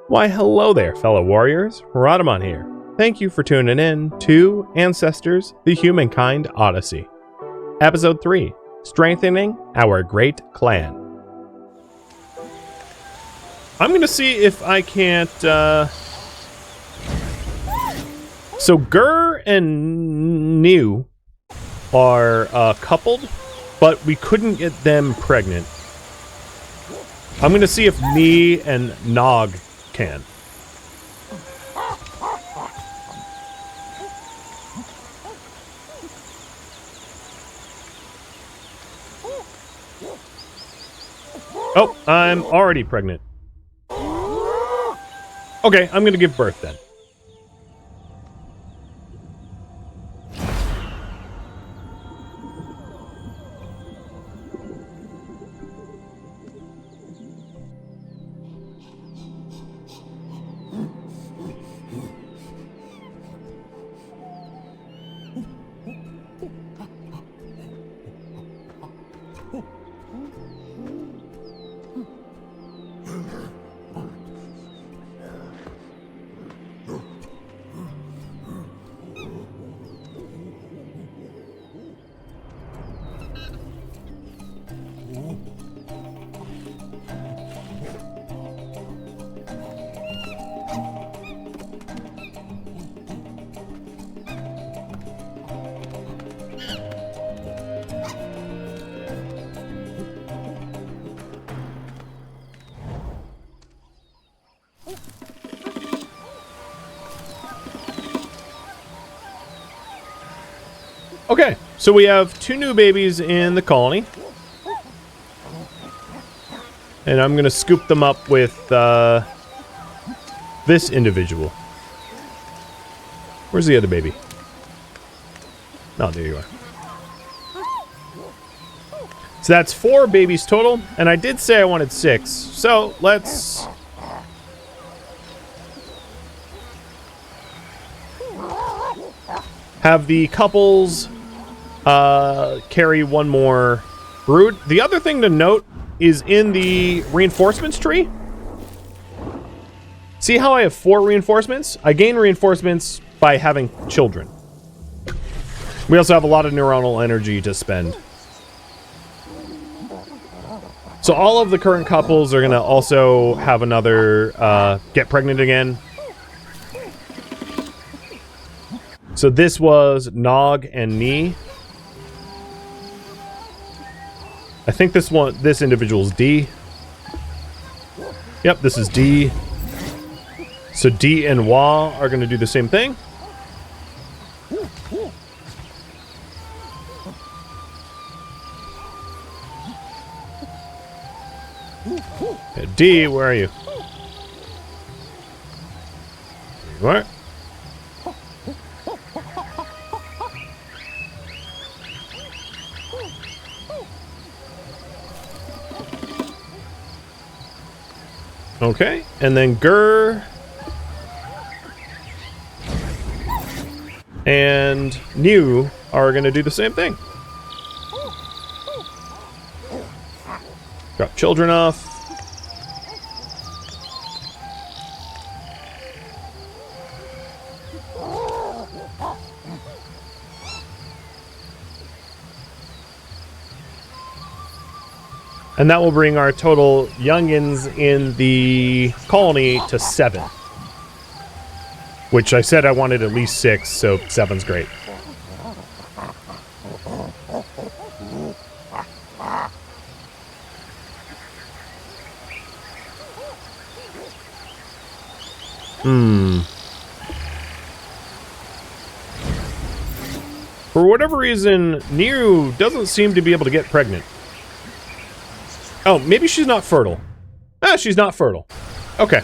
Why, hello there, fellow warriors. Rhadamant here. Thank you for tuning in to Ancestors, the Humankind Odyssey. Episode 3, Strengthening Our Great Clan. I'm going to see if I can't... So Gur and New are coupled, but we couldn't get them pregnant. I'm going to see if me and Nog can. Oh, I'm already pregnant. Okay, I'm going to give birth then. Okay, so we have 2 new babies in the colony. And I'm going to scoop them up with this individual. Where's the other baby? Oh, there you are. So that's 4 babies total, and I did say I wanted 6. So let's... have the couples carry 1 more brood. The other thing to note is in the reinforcements tree. See how I have 4 reinforcements? I gain reinforcements by having children. We also have a lot of neuronal energy to spend. So all of the current couples are going to also have another get pregnant again. So this was Nog and Ni. I think this individual's D. Yep, this is D. So D and Wa are going to do the same thing. Okay, D, where are you? There you are. Okay, and then Gur and New are going to do the same thing. Drop children off. And that will bring our total youngins in the colony to 7. Which I said I wanted at least 6, so 7's great. For whatever reason, Niru doesn't seem to be able to get pregnant. Oh, maybe she's not fertile. Ah, she's not fertile. Okay.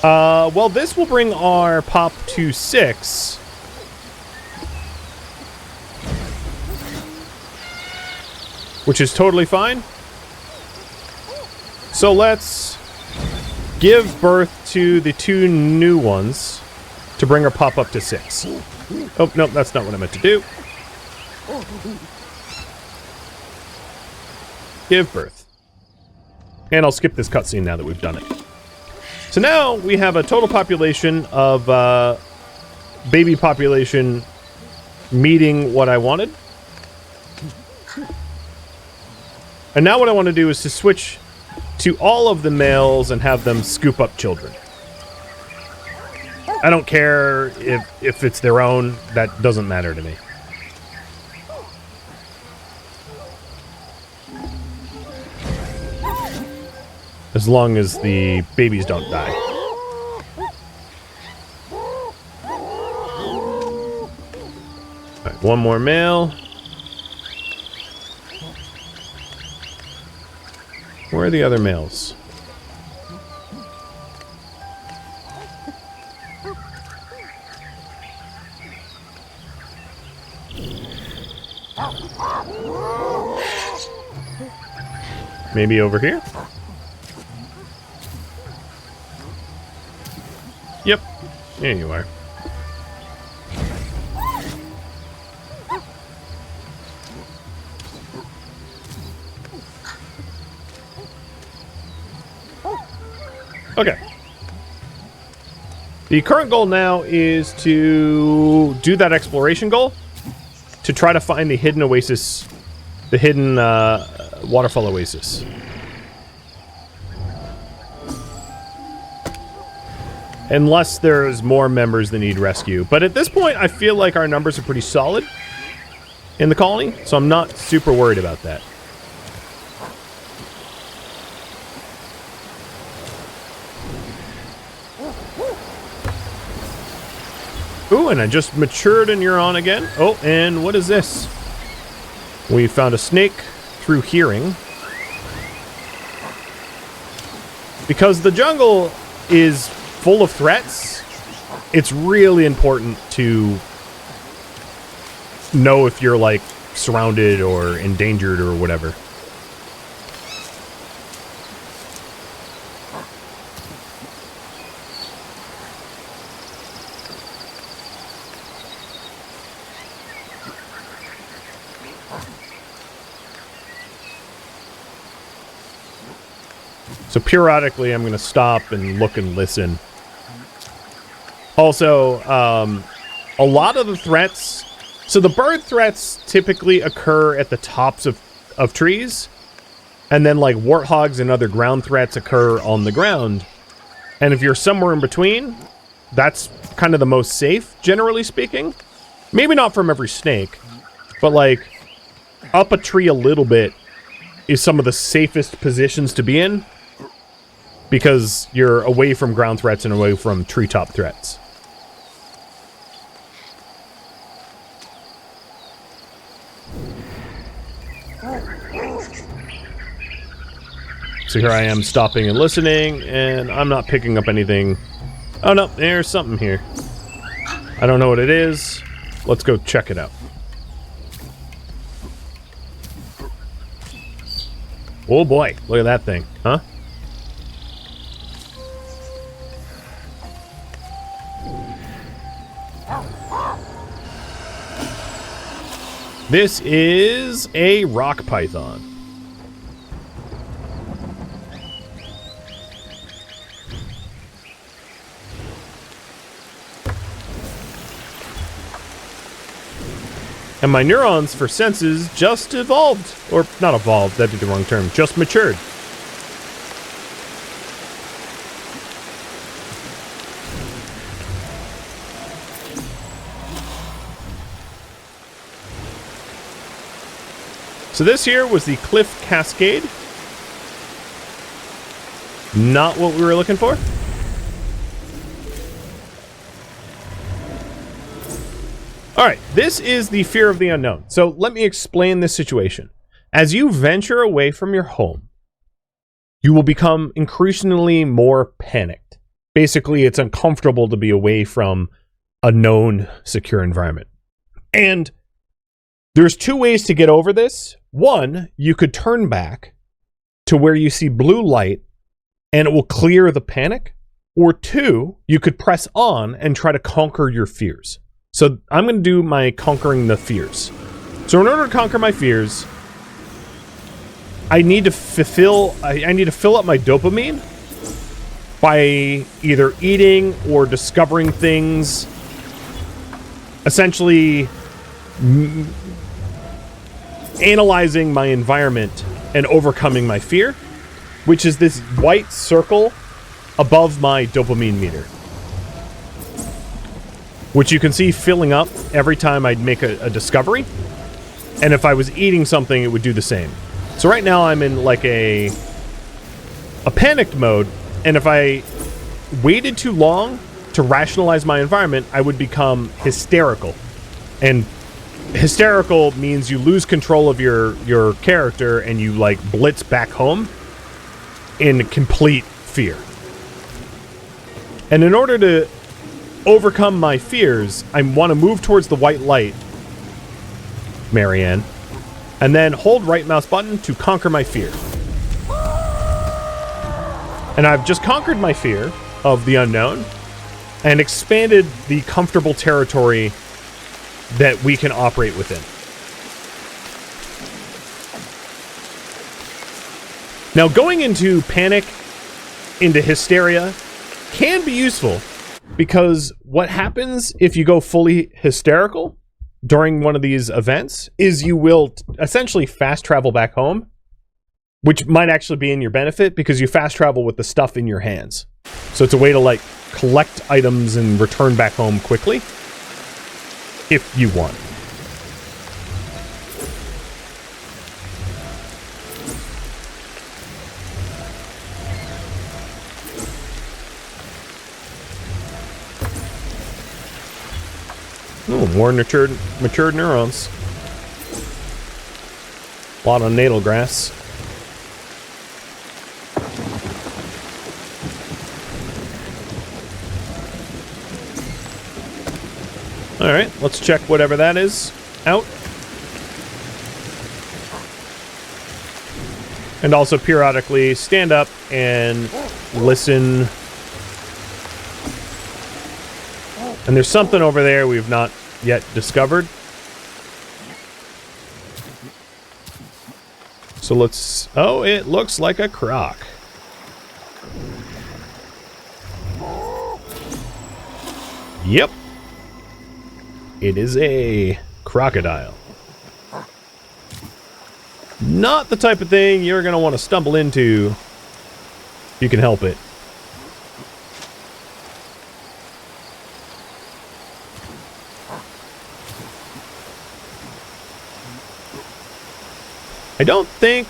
Well, this will bring our pop to 6. Which is totally fine. So let's give birth to the 2 new ones to bring our pop up to 6. Oh, no, that's not what I meant to do. Give birth. And I'll skip this cutscene now that we've done it. So now we have a total population of baby population meeting what I wanted. And now what I want to do is to switch to all of the males and have them scoop up children. I don't care if it's their own. That doesn't matter to me. As long as the babies don't die. All right, one more male. Where are the other males? Maybe over here? Yep. There you are. Okay. The current goal now is to do that exploration goal to try to find the hidden oasis, the hidden waterfall oasis. Unless there's more members that need rescue. But at this point, I feel like our numbers are pretty solid in the colony, so I'm not super worried about that. Ooh, and I just matured a neuron again. Oh, and what is this? We found a snake through hearing. Because the jungle is full of threats, it's really important to know if you're, like, surrounded or endangered or whatever. So periodically I'm going to stop and look and listen. Also, a lot of the threats... So the bird threats typically occur at the tops of trees. And then, like, warthogs and other ground threats occur on the ground. And if you're somewhere in between, that's kind of the most safe, generally speaking. Maybe not from every snake. But, like, up a tree a little bit is some of the safest positions to be in. Because you're away from ground threats and away from treetop threats. So here I am stopping and listening, and I'm not picking up anything. Oh no, there's something here. I don't know what it is. Let's go check it out. Oh boy, look at that thing, huh? This is a rock python. And my neurons for senses just evolved. Or not evolved, that'd be the wrong term. Just matured. So this here was the Cliff Cascade. Not what we were looking for. Alright, this is the fear of the unknown. So let me explain this situation. As you venture away from your home, you will become increasingly more panicked. Basically, it's uncomfortable to be away from a known, secure environment. And there's two ways to get over this. One, you could turn back to where you see blue light and it will clear the panic. Or two, you could press on and try to conquer your fears. So I'm going to do my conquering the fears. So in order to conquer my fears, I need to fill up my dopamine by either eating or discovering things, essentially analyzing my environment and overcoming my fear, which is this white circle above my dopamine meter, which you can see filling up every time I'd make a discovery. And if I was eating something, it would do the same. So right now I'm in like a panicked mode, and if I waited too long to rationalize my environment, I would become hysterical. And hysterical means you lose control of your character and you like blitz back home in complete fear. And in order to overcome my fears, I want to move towards the white light, Marianne, and then hold right mouse button to conquer my fear. And I've just conquered my fear of the unknown and expanded the comfortable territory that we can operate within. Now, going into panic, into hysteria, can be useful, because what happens if you go fully hysterical during one of these events is you will essentially fast travel back home, which might actually be in your benefit because you fast travel with the stuff in your hands. So it's a way to like collect items and return back home quickly if you want. Oh, more matured neurons. A lot of natal grass. Alright, let's check whatever that is out. And also periodically stand up and listen. And there's something over there we've not yet discovered. So let's... Oh, it looks like a croc. Yep. It is a crocodile. Not the type of thing you're going to want to stumble into if you can help it. I don't think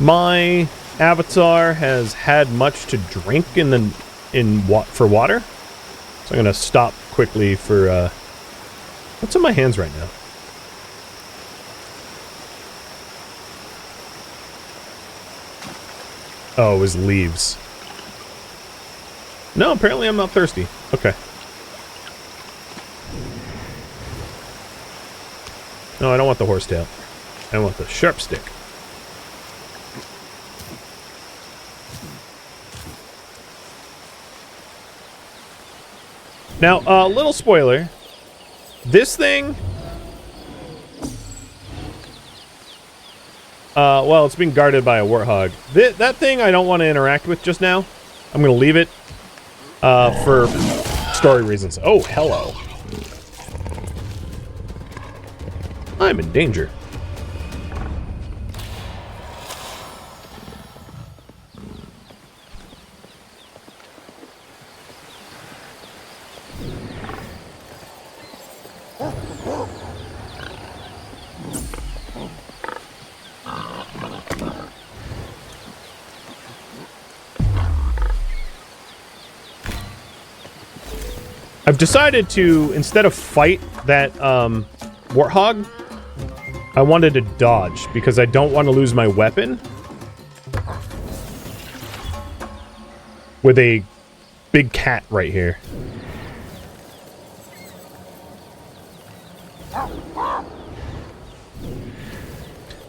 my avatar has had much to drink for water. So I'm going to stop quickly for what's in my hands right now? Oh, it was leaves. No, apparently I'm not thirsty. Okay. No, I don't want the horsetail. I want the sharp stick. Now, a little spoiler. This thing... well, it's being guarded by a warthog. That thing I don't want to interact with just now. I'm going to leave it for story reasons. Oh, hello. I'm in danger. I've decided to, instead of fight that warthog, I wanted to dodge because I don't want to lose my weapon with a big cat right here.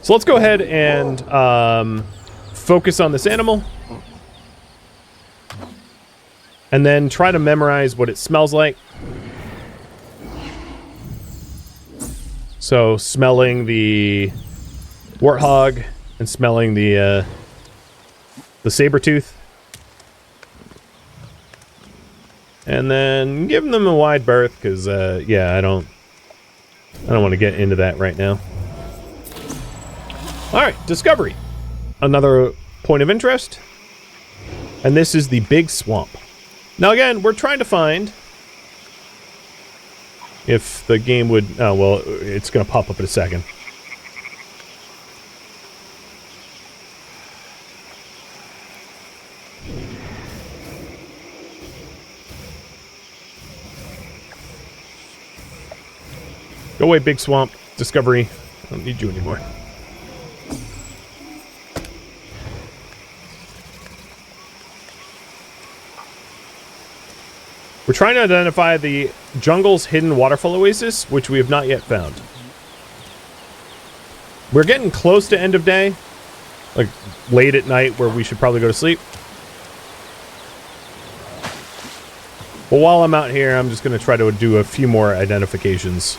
So let's go ahead and focus on this animal. And then try to memorize what it smells like. So, smelling the warthog and smelling the saber tooth. And then give them a wide berth, because, yeah, I don't want to get into that right now. Alright, discovery. Another point of interest. And this is the big swamp. Now again, we're trying to find if the game would... Oh, well, it's going to pop up in a second. Go away, big swamp. Discovery. I don't need you anymore. We're trying to identify the jungle's hidden waterfall oasis, which we have not yet found. We're getting close to end of day. Like, late at night where we should probably go to sleep. But while I'm out here, I'm just going to try to do a few more identifications.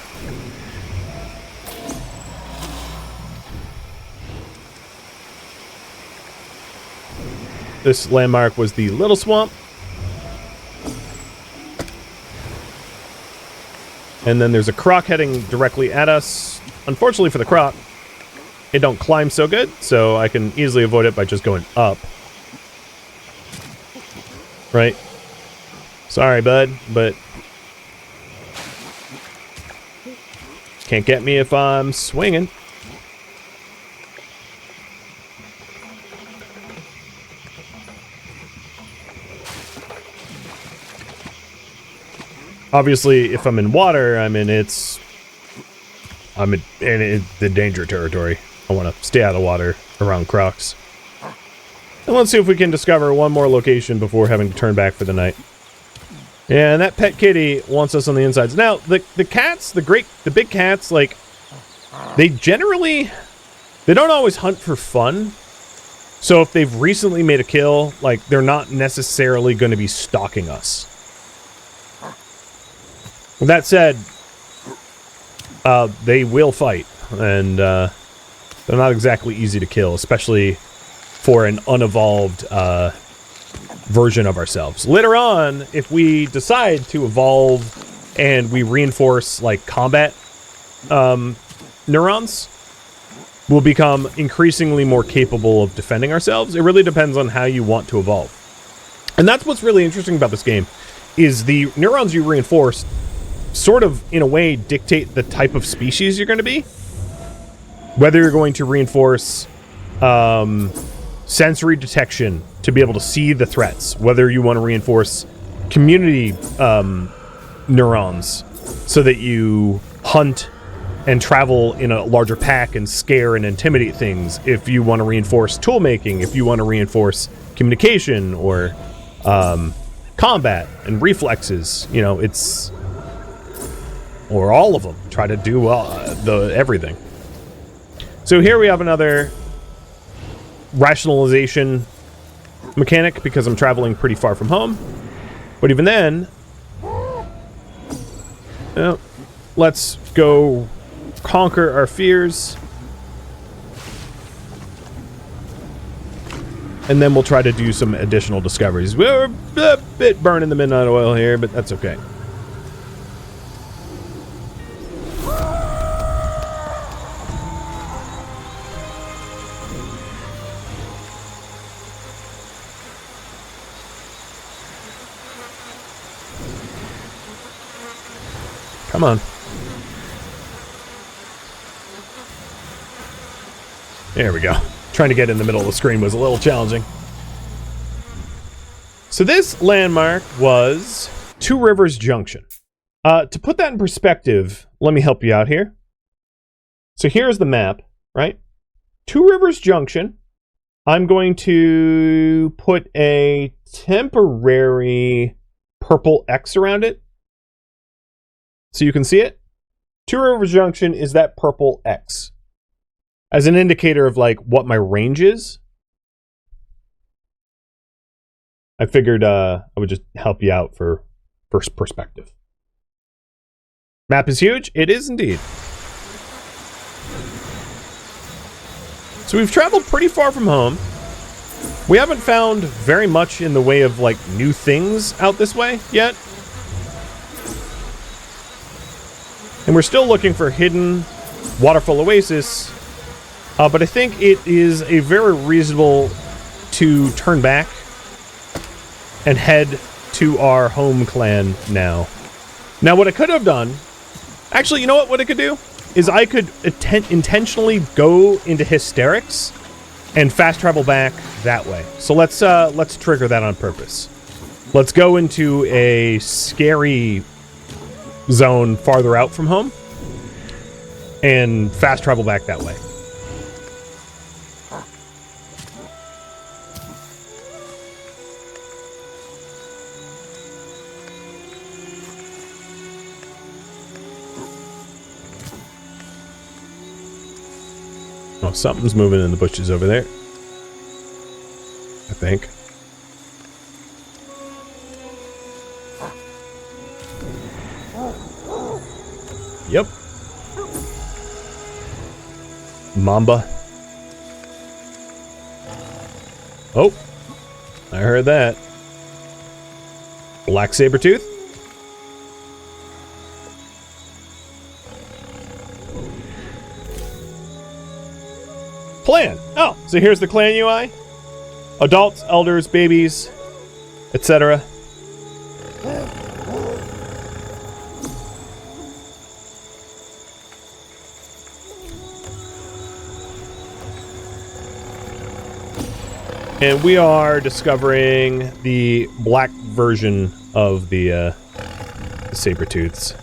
This landmark was the Little Swamp. And then there's a croc heading directly at us. Unfortunately for the croc, it don't climb so good, so I can easily avoid it by just going up. Right? Sorry, bud, but can't get me if I'm swinging. Obviously, if I'm in water, I'm in the danger territory. I want to stay out of the water around crocs. And let's see if we can discover one more location before having to turn back for the night. Yeah, and that pet kitty wants us on the insides. Now, the cats, the big cats, like, they don't always hunt for fun. So if they've recently made a kill, like, they're not necessarily going to be stalking us. With that said, they will fight, and they're not exactly easy to kill, especially for an unevolved version of ourselves. Later on, if we decide to evolve and we reinforce, like, combat neurons, we'll become increasingly more capable of defending ourselves. It really depends on how you want to evolve. And that's what's really interesting about this game, is the neurons you reinforce sort of, in a way, dictate the type of species you're going to be. Whether you're going to reinforce sensory detection to be able to see the threats, whether you want to reinforce community neurons so that you hunt and travel in a larger pack and scare and intimidate things, if you want to reinforce tool making, if you want to reinforce communication or combat and reflexes, you know, it's... or all of them. Try to do everything. So here we have another rationalization mechanic because I'm traveling pretty far from home. But even then, let's go conquer our fears. And then we'll try to do some additional discoveries. We're a bit burning the midnight oil here, but that's okay. Come on. There we go. Trying to get in the middle of the screen was a little challenging. So this landmark was Two Rivers Junction. To put that in perspective, let me help you out here. So here's the map, right? Two Rivers Junction. I'm going to put a temporary purple X around it, so you can see it. Two Rivers Junction is that purple X, as an indicator of, like, what my range is. I figured I would just help you out for first perspective. Map is huge. It is indeed. So we've traveled pretty far from home. We haven't found very much in the way of, like, new things out this way yet. And we're still looking for hidden waterfall oasis, but I think it is a very reasonable to turn back and head to our home clan now. Now, what I could have done... Actually, you know what I could do? Is I could intentionally go into hysterics and fast travel back that way. So let's trigger that on purpose. Let's go into a scary zone farther out from home and fast travel back that way. Oh, something's moving in the bushes over there, I think. Yep. Mamba. Oh, I heard that. Black saber-tooth. Clan. Oh, so here's the clan UI. Adults, elders, babies, etc. And we are discovering the black version of the saber-tooths.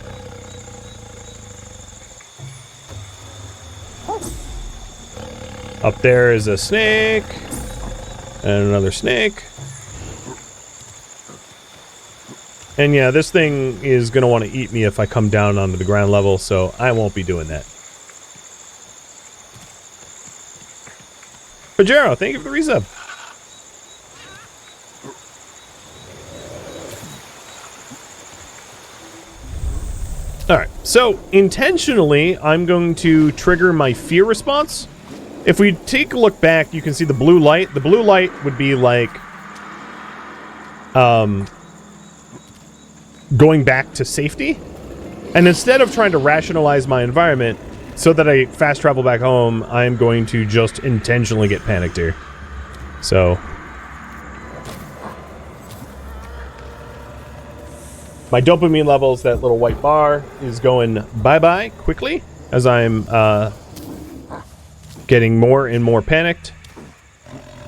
Up there is a snake, and another snake. And yeah, this thing is going to want to eat me if I come down onto the ground level, so I won't be doing that. Pajero, thank you for the resub. Alright, so intentionally, I'm going to trigger my fear response. If we take a look back, you can see the blue light. The blue light would be like going back to safety. And instead of trying to rationalize my environment so that I fast travel back home, I'm going to just intentionally get panicked here. So my dopamine levels, that little white bar, is going bye-bye quickly as I'm getting more and more panicked.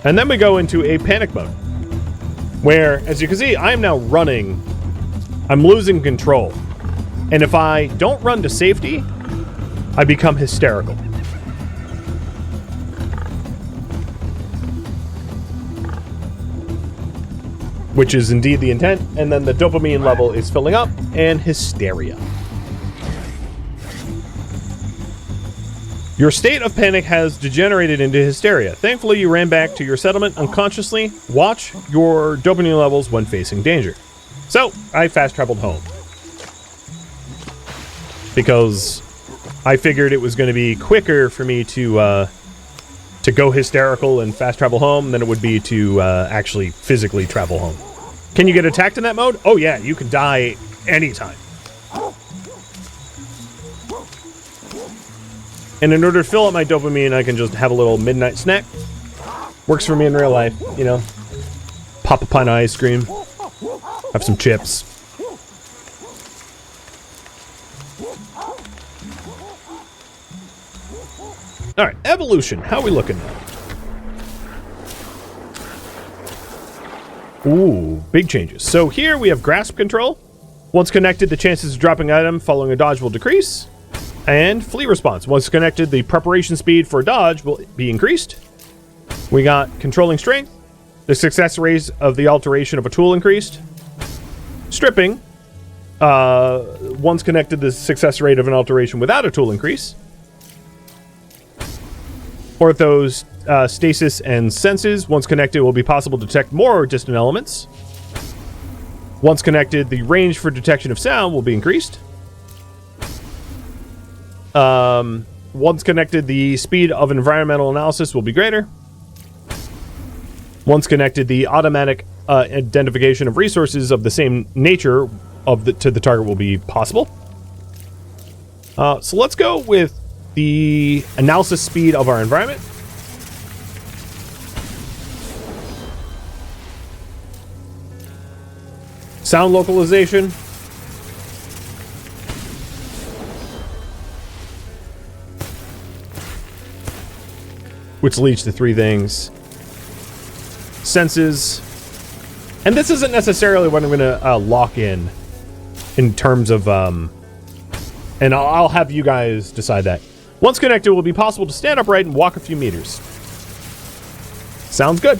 And then we go into a panic mode, where, as you can see, I am now running. I'm losing control. And if I don't run to safety, I become hysterical. Which is indeed the intent. And then the dopamine level is filling up, and hysteria. Your state of panic has degenerated into hysteria. Thankfully, you ran back to your settlement unconsciously. Watch your dopamine levels when facing danger. So, I fast traveled home. Because I figured it was going to be quicker for me to go hysterical and fast travel home than it would be to actually physically travel home. Can you get attacked in that mode? Oh yeah, you can die anytime. And in order to fill up my dopamine, I can just have a little midnight snack. Works for me in real life, you know. Pop a pint of ice cream. Have some chips. Alright, evolution. How are we looking now? Ooh, big changes. So here we have grasp control. Once connected, the chances of dropping an item following a dodge will decrease. And flee response. Once connected, the preparation speed for a dodge will be increased. We got controlling strength. The success rate of the alteration of a tool increased. Stripping. Once connected, the success rate of an alteration without a tool increase. Orthos, stasis, and senses. Once connected, it will be possible to detect more distant elements. Once connected, the range for detection of sound will be increased. Once connected, the speed of environmental analysis will be greater. Once connected, the automatic identification of resources of the same nature to the target will be possible. So let's go with the analysis speed of our environment. Sound localization. Which leads to three things. Senses. And this isn't necessarily what I'm going to lock in terms of... and I'll have you guys decide that. Once connected, it will be possible to stand upright and walk a few meters. Sounds good.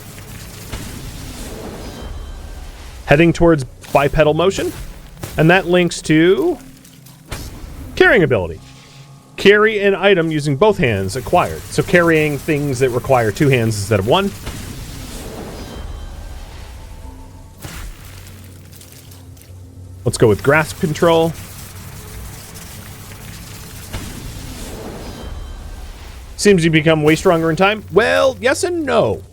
Heading towards bipedal motion. And that links to... carrying ability. Carry an item using both hands acquired. So carrying things that require two hands instead of one. Let's go with grasp control. Seems to become way stronger in time. Well, yes and no.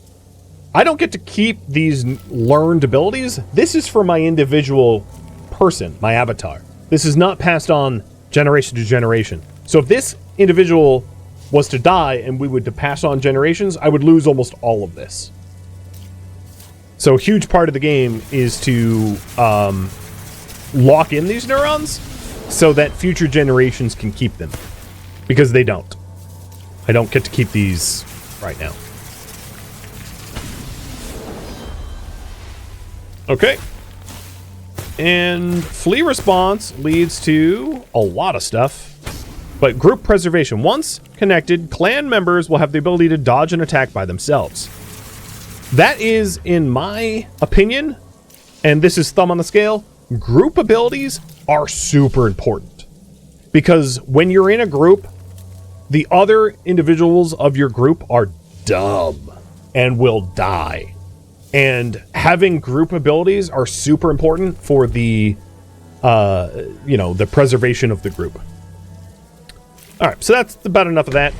I don't get to keep these learned abilities. This is for my individual person, my avatar. This is not passed on generation to generation. So if this individual was to die and we would to pass on generations, I would lose almost all of this. So a huge part of the game is to lock in these neurons so that future generations can keep them. Because they don't. I don't get to keep these right now. Okay. And flee response leads to a lot of stuff. But group preservation. Once connected, clan members will have the ability to dodge an attack by themselves. That is, in my opinion, and this is thumb on the scale, group abilities are super important. Because when you're in a group, the other individuals of your group are dumb and will die. And having group abilities are super important for the, the preservation of the group. All right, so that's about enough of that.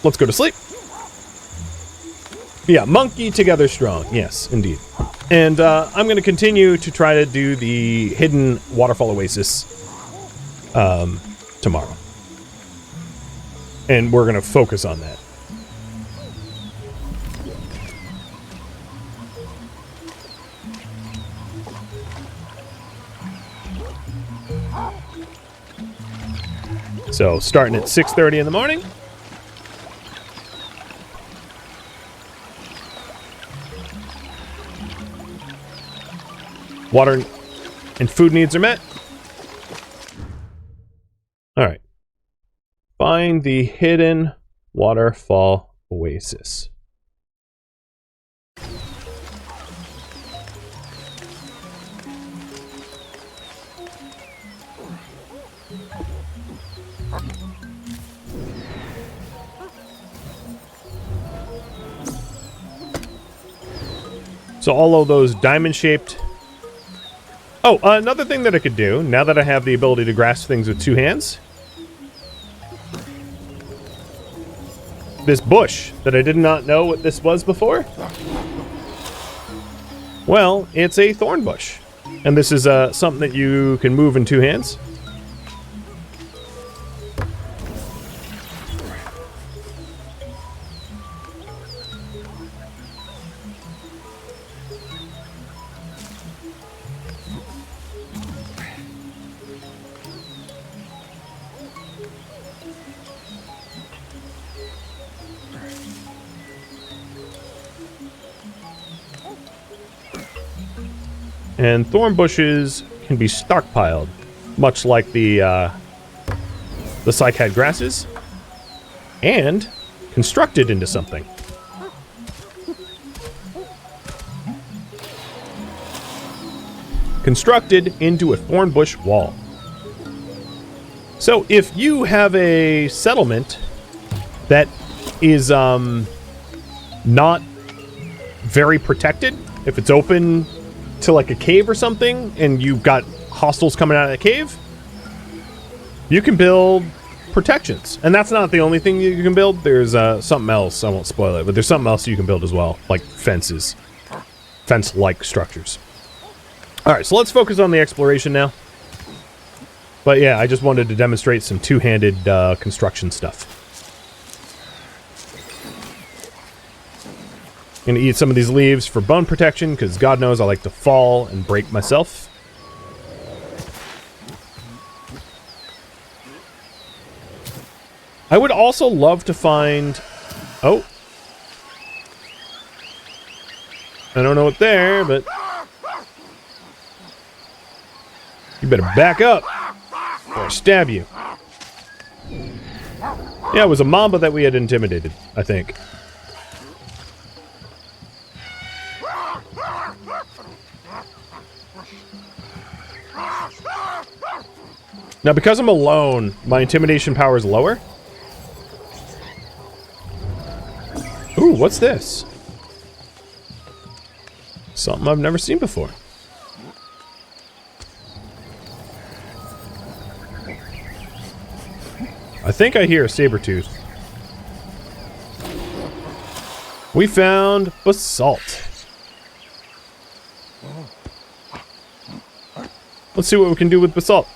Let's go to sleep. Yeah, monkey together strong. Yes, indeed. And I'm going to continue to try to do the hidden waterfall oasis tomorrow. And we're going to focus on that. So, starting at 6:30 in the morning. Water and food needs are met. All right. Find the hidden waterfall oasis. So all of those diamond-shaped... Oh, another thing that I could do, now that I have the ability to grasp things with two hands. This bush, that I did not know what this was before. Well, it's a thorn bush. And this is something that you can move in two hands. And thorn bushes can be stockpiled, much like the cycad grasses, and constructed into something. Constructed into a thorn bush wall. So if you have a settlement that is not very protected, if it's open to like a cave or something, and you've got hostiles coming out of the cave, you can build protections. And that's not the only thing you can build. There's something else, I won't spoil it, but there's something else you can build as well, like fences. Fence-like structures. Alright, so let's focus on the exploration now. But yeah, I just wanted to demonstrate some two-handed construction stuff. Gonna eat some of these leaves for bone protection, because God knows I like to fall and break myself. I would also love to find... Oh. I don't know what there, but... You better back up, or I stab you. Yeah, it was a mamba that we had intimidated, I think. Now, because I'm alone, my intimidation power is lower. Ooh, what's this? Something I've never seen before. I think I hear a saber-tooth. We found basalt. Let's see what we can do with basalt.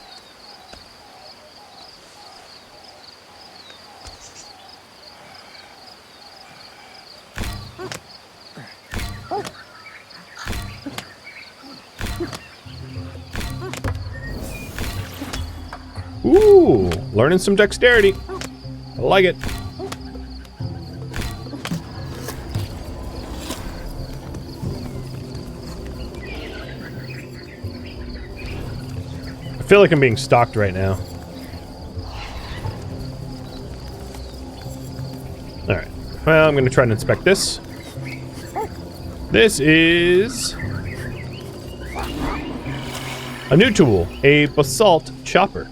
Ooh, learning some dexterity. I like it. I feel like I'm being stalked right now. Alright. Well, I'm going to try and inspect this. This is... a new tool. A basalt chopper.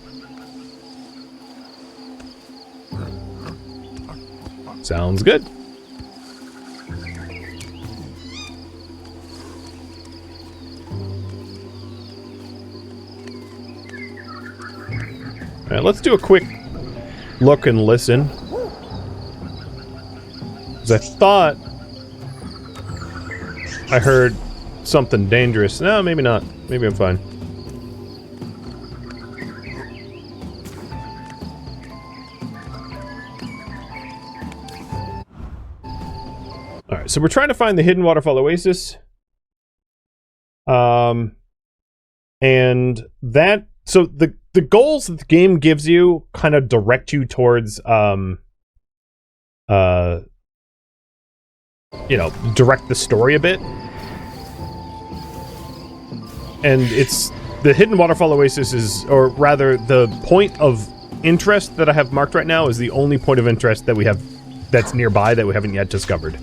Sounds good. Alright, let's do a quick look and listen. Because I thought I heard something dangerous. No, maybe not. Maybe I'm fine. Alright, so we're trying to find the hidden waterfall oasis. And that... So the goals that the game gives you kind of direct you towards, you know, direct the story a bit. And it's... The hidden waterfall oasis is... Or rather, the point of interest that I have marked right now is the only point of interest that we have that's nearby that we haven't yet discovered.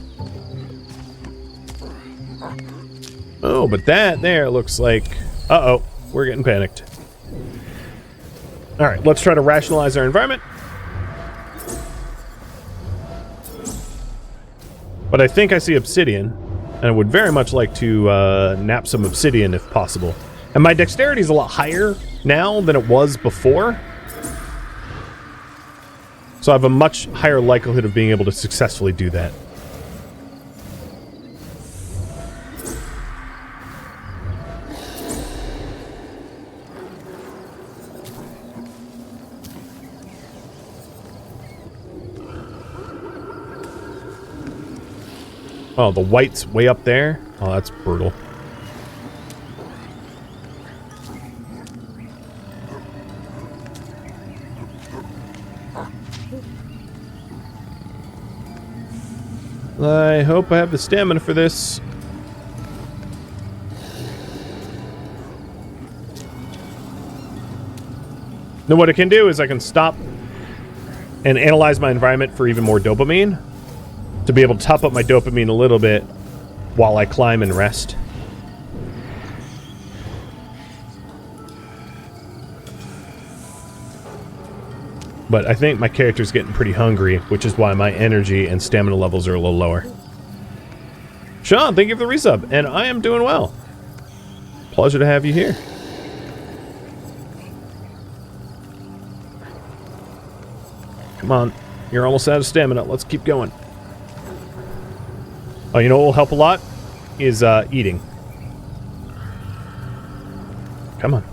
Oh, but that there looks like... Uh-oh, we're getting panicked. Alright, let's try to rationalize our environment. But I think I see obsidian, and I would very much like to nap some obsidian if possible. And my dexterity is a lot higher now than it was before. So I have a much higher likelihood of being able to successfully do that. Oh, the white's way up there? Oh, that's brutal. I hope I have the stamina for this. Now what I can do is I can stop and analyze my environment for even more dopamine, to be able to top up my dopamine a little bit while I climb and rest. But I think my character's getting pretty hungry, which is why my energy and stamina levels are a little lower. Sean, thank you for the resub, and I am doing well. Pleasure to have you here. Come on, you're almost out of stamina. Let's keep going. Oh, you know what will help a lot? Is eating. Come on.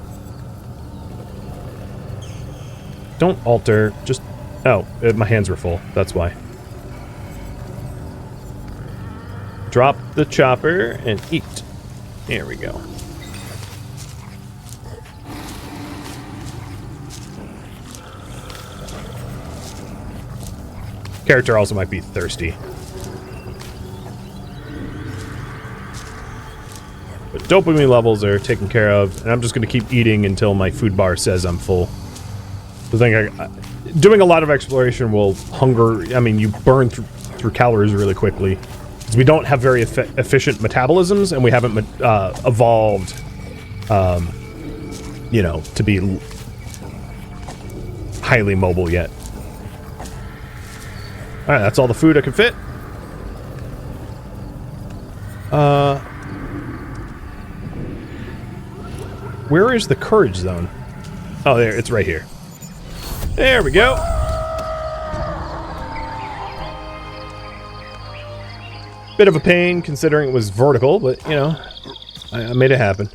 Don't alter. Just... Oh, my hands were full. That's why. Drop the chopper and eat. There we go. Character also might be thirsty. But dopamine levels are taken care of, and I'm just going to keep eating until my food bar says I'm full. I think doing a lot of exploration will hunger... I mean, you burn through calories really quickly. Because we don't have very efficient metabolisms, and we haven't evolved, you know, to be highly mobile yet. Alright, that's all the food I can fit. Where is the courage zone? Oh, there, it's right here. There we go. Bit of a pain considering it was vertical, but, you know, I made it happen.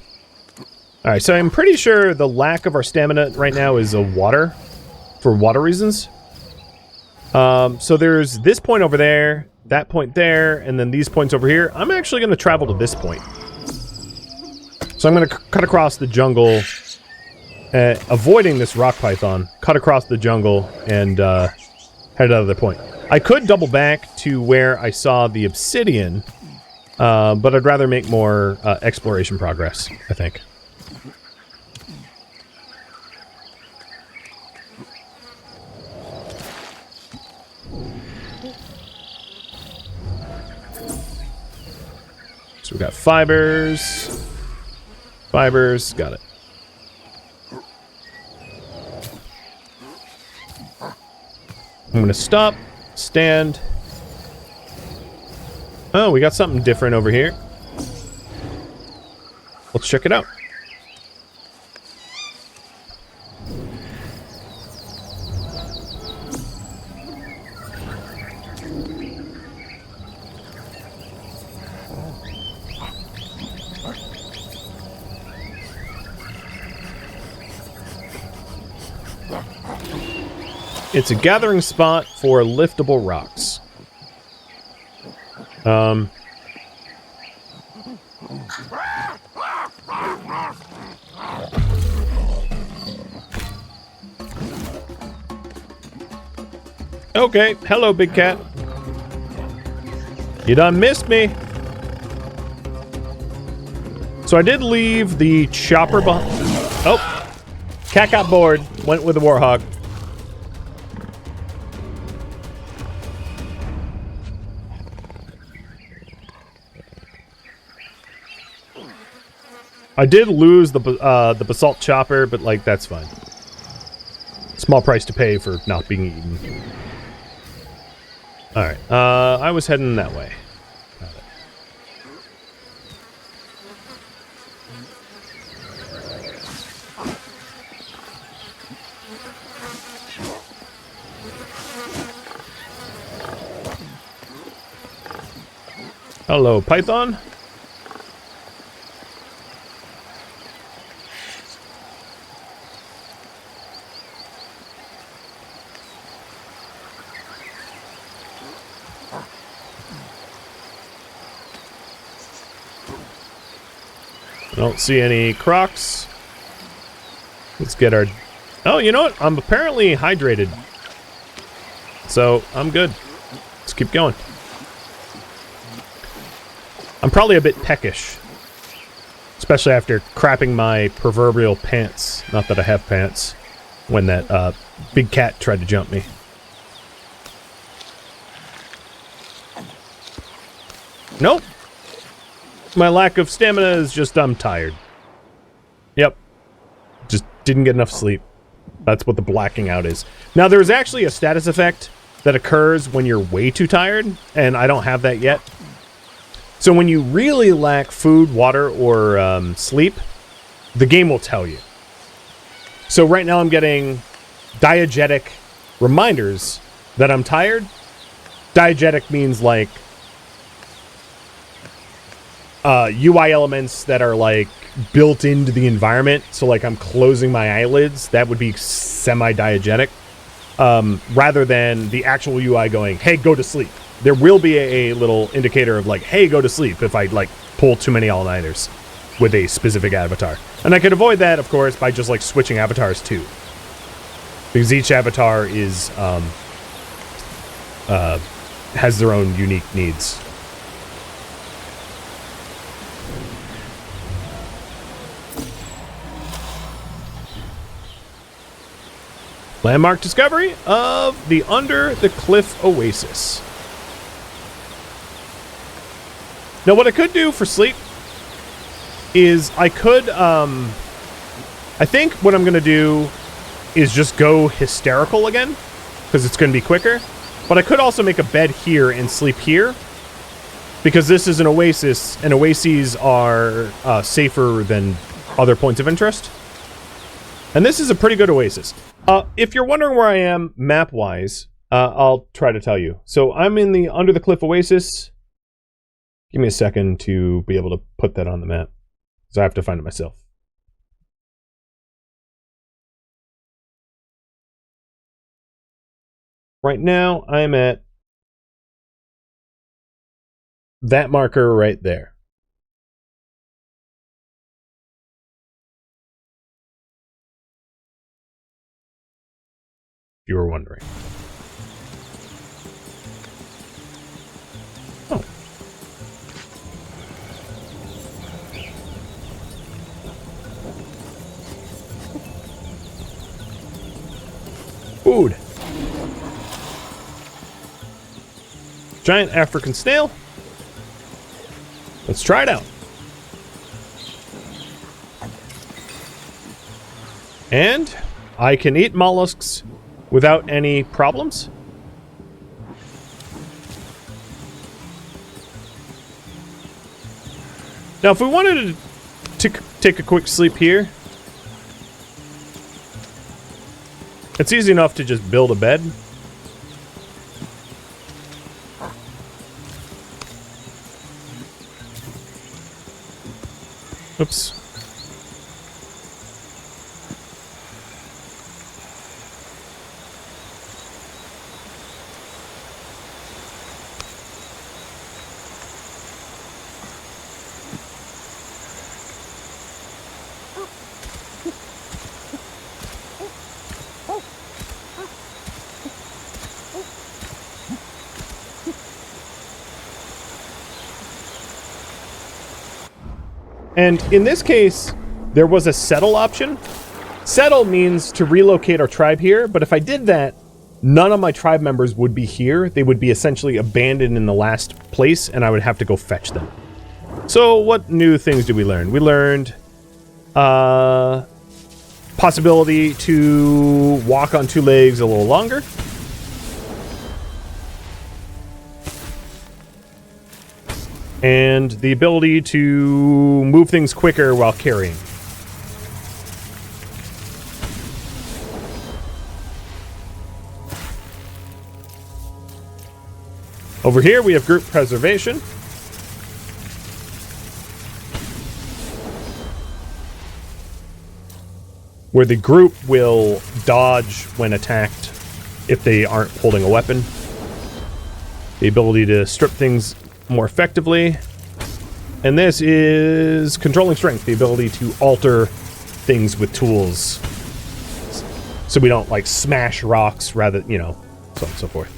Alright, so I'm pretty sure the lack of our stamina right now is water, for water reasons. So there's this point over there, that point there, and then these points over here. I'm actually going to travel to this point. So I'm going to cut across the jungle, avoiding this rock python, cut across the jungle, and head to the other point. I could double back to where I saw the obsidian, but I'd rather make more exploration progress, I think. So we got fibers. Fibers, got it. I'm gonna stop, stand. Oh, we got something different over here. Let's check it out. It's a gathering spot for liftable rocks. Okay, hello, big cat. You done missed me. So I did leave the chopper behind. Oh, cat got bored. Went with the warhog. I did lose the basalt chopper, but, like, that's fine. Small price to pay for not being eaten. Alright, I was heading that way. Got it. Hello, Python. Don't see any crocs. Let's get our... Oh, you know what? I'm apparently hydrated. So, I'm good. Let's keep going. I'm probably a bit peckish. Especially after crapping my proverbial pants. Not that I have pants. When that big cat tried to jump me. Nope. My lack of stamina is just I'm tired. Yep. Just didn't get enough sleep. That's what the blacking out is. Now, there's actually a status effect that occurs when you're way too tired, and I don't have that yet. So when you really lack food, water, or sleep, the game will tell you. So right now I'm getting diegetic reminders that I'm tired. Diegetic means like UI elements that are like built into the environment. So like I'm closing my eyelids, that would be semi-diegetic, rather than the actual UI going, hey, go to sleep. There will be a little indicator of like, hey, go to sleep if I like pull too many all-nighters with a specific avatar. And I could avoid that, of course, by just like switching avatars too. Because each avatar is, has their own unique needs. Landmark discovery of the Under the Cliff Oasis. Now, what I could do for sleep is I could, I think what I'm going to do is just go hysterical again, because it's going to be quicker. But I could also make a bed here and sleep here, because this is an oasis, and oases are safer than other points of interest. And this is a pretty good oasis. If you're wondering where I am map-wise, I'll try to tell you. So I'm in the Under the Cliff Oasis. Give me a second to be able to put that on the map, because I have to find it myself. Right now, I'm at that marker right there. If you were wondering. Oh. Food. Giant African snail. Let's try it out. And I can eat mollusks without any problems. Now, if we wanted to take a quick sleep here, it's easy enough to just build a bed. Oops. And in this case, there was a settle option. Settle means to relocate our tribe here, but if I did that, none of my tribe members would be here. They would be essentially abandoned in the last place, and I would have to go fetch them. So what new things did we learn? We learned possibility to walk on two legs a little longer. And the ability to move things quicker while carrying. Over here we have group preservation. Where the group will dodge when attacked if they aren't holding a weapon. The ability to strip things more effectively. And this is controlling strength, the ability to alter things with tools so we don't like smash rocks, rather, you know, so on and so forth.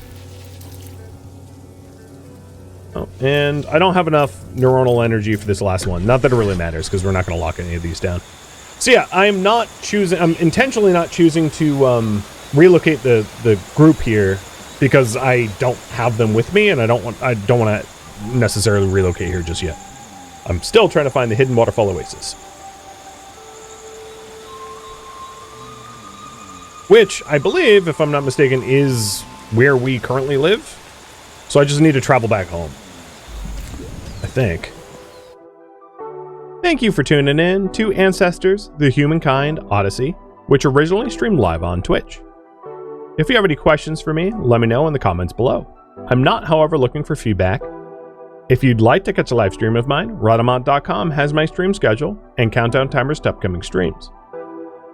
Oh, and I don't have enough neuronal energy for this last one. Not that it really matters, because we're not going to lock any of these down. So yeah, I'm intentionally not choosing to relocate the group here, because I don't have them with me, and I don't want to necessarily relocate here just yet. I'm still trying to find the hidden waterfall oasis, which I believe, if I'm not mistaken, is where we currently live. So I just need to travel back home, I think. Thank you for tuning in to Ancestors, the Humankind Odyssey, which originally streamed live on Twitch. If you have any questions for me, let me know in the comments below. I'm not, however, looking for feedback. If you'd like to catch a live stream of mine, Rhadamant.com has my stream schedule and countdown timers to upcoming streams.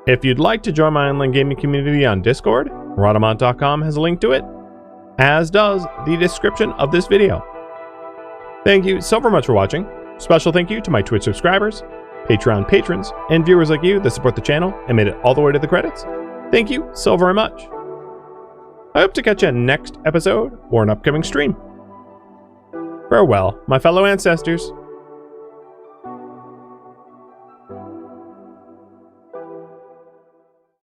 If you'd like to join my online gaming community on Discord, Rhadamant.com has a link to it, as does the description of this video. Thank you so very much for watching. Special thank you to my Twitch subscribers, Patreon patrons, and viewers like you that support the channel and made it all the way to the credits. Thank you so very much. I hope to catch you next episode or an upcoming stream. Farewell, my fellow ancestors.